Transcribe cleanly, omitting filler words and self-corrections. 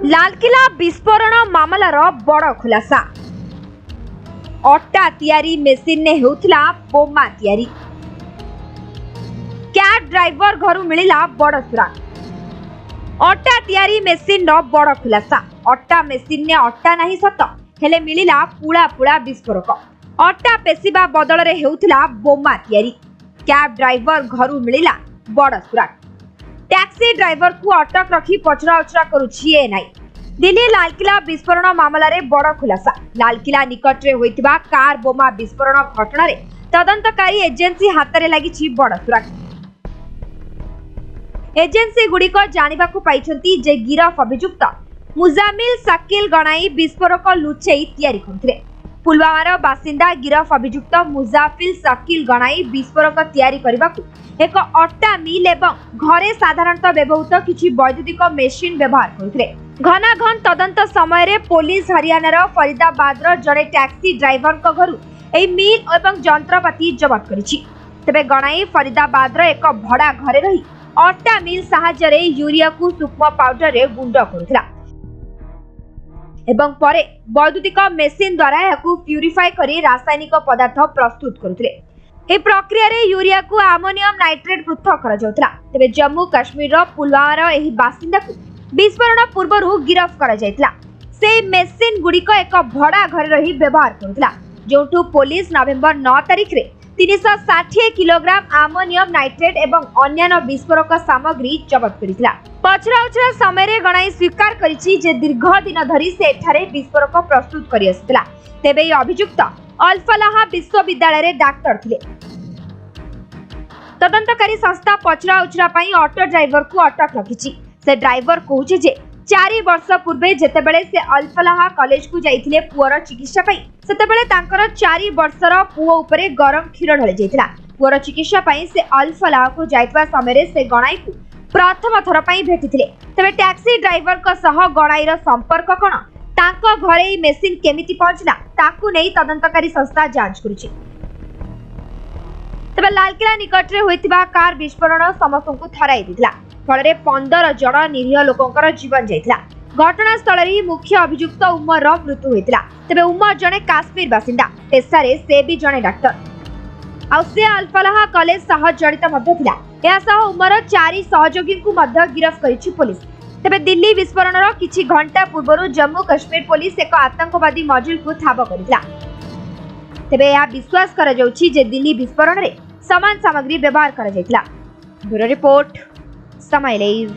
लालकिला विस्फोरण मामलार बड़ खुलासा। अट्टा तैयारी मेसिन ने हेउथला बोमा तैयारी। कैब ड्राइवर घरु मिलिला बड़ सुराग। अट्टा तैयारी मेसिन रो बड़ खुलासा। अट्टा मेसिन ने अट्टा नहीं सत हेले मिलिला पुळा पुळा विस्फोरक। अट्टा पेसिबा बदल रे हेउथला बोमा तैयारी। कैब ड्राइवर घरु मिलिला बड़ सुराग। टैक्सी ड्राइवर को अटक रखी पचरा उचरा करुछि एनआई। दिल्ली लालकिला विस्फोरण मामला रे बड़ खुलासा। लालकिला निकट रे होइतिबा कार बोमा विस्फोरण घटना रे तदंतकारी एजेंसी हाथ रे लागिछि बड़ सुराग। एजेंसी गुड़िक जानिबाकु पाइछंती जे गिरफ अभियुक्त मुजामिल शकील गणाई विस्फोरक लुचेई तैयारी करथिले। पुलवामार बासिंदा गिरफ अभियुक्त मुजाफिल शकील गणाई विस्फोरक तैयारी करबाकु एक अट्टा मिल एवं घरे साधारणतः व्यवहृत किछि वैद्युतिक मेशिन व्यवहार करथिले। घनाघन तदंत समय रे पुलिस हरियाणार फरीदाबादर जड़े टैक्सी ड्राइवर घरु एई मिल एवं जंत्रपाति जब्त करिछि। तबे गणाई फरीदाबादर एक भड़ा घरे रही अट्टा मिल सहायरे यूरिया को सूक्ष्म पाउडर रे गुंड करुथिला एवं परे वैद्युतिक मेसिन द्वारा याकू प्यूरिफाई करी रासायनिक पदार्थ प्रस्तुत करुथिले। ए प्रक्रिया रे यूरिया को अमोनियम नाइट्रेट पृथक करा जाउथला। तबे जम्मू काश्मीर रो पुलवामार एही बासिंदा को विस्फोरण पूर्वरु गिरफ करा जायतला। से मेसिन गुड़िक एक भड़ा घर रही व्यवहार करुथिला, जोठू पुलिस नवेम्बर 9 तारिख रे 360 किलोग्राम अमोनियम नाइट्रेट एवं अन्य विस्फोरक सामग्री जब्त करिथिला। पचरा उचरा समय रे गणाई स्वीकार करिछि जे दीर्घ दिन धरी से एठारे विस्फोरक प्रस्तुत करि आसिथिला। तेबे अभियुक्त अल्फलाह विश्वविद्यालय रे डाक्टर थिले। तदंतकारी संस्था पचरा उचरा पई ऑटो ड्राइवर को अटक रखिछि। से ड्राइवर कहूछि जे 4 वर्ष पूर्वे जेतेबेले से अल्फलाह कॉलेज को जाइथिले पुअर चिकित्सा पई, सेतेबेले तांकर 4 वर्षर पुओ उपरे गरम क्षीर ढଳି जाइथिला। पुअर चिकित्सा पई से अल्फलाह को जाइतवा समय रे से गणाई को प्रथम थर पई भेटिथिले। तबे टैक्सी ड्राइवर को सह गणाईर संपर्क कोन, तांको घरे मेसिन केमिति पहुंचला ताकू नै तदंतकारी संस्था जांच करूछि। तबे लालकिला निकट रे होइतिबा कार विस्फोरण समस्तଙ୍କୁ थराई दिथिला। फଳରେ 15 जण निरीह लोकंकर जीवन जाइथिला। घटना स्थल रे मुख्य अभियुक्त उमर रो मृत्यु होइतिला। तबे उमर जणे काश्मीर बासिंदा, पेशारे से भी जणे डाक्टर आ से अल्फलाह कॉलेज सह जड़ित मध्य थिला। या सह उमर 4 सहयोगी को मध्य गिरफ करिछि पुलिस। तबे दिल्ली विस्फोरण रो किछि घंटा पूर्वरु जम्मू काश्मीर पुलिस एक आतंकवादी मजुल को ठाब करिथिला। तबे या विश्वास करा जाउछि जे दिल्ली विस्फोरण रे समान सामग्री व्यवहार करा जाइतिला। ब्यूरो रिपोर्ट समय लाइव।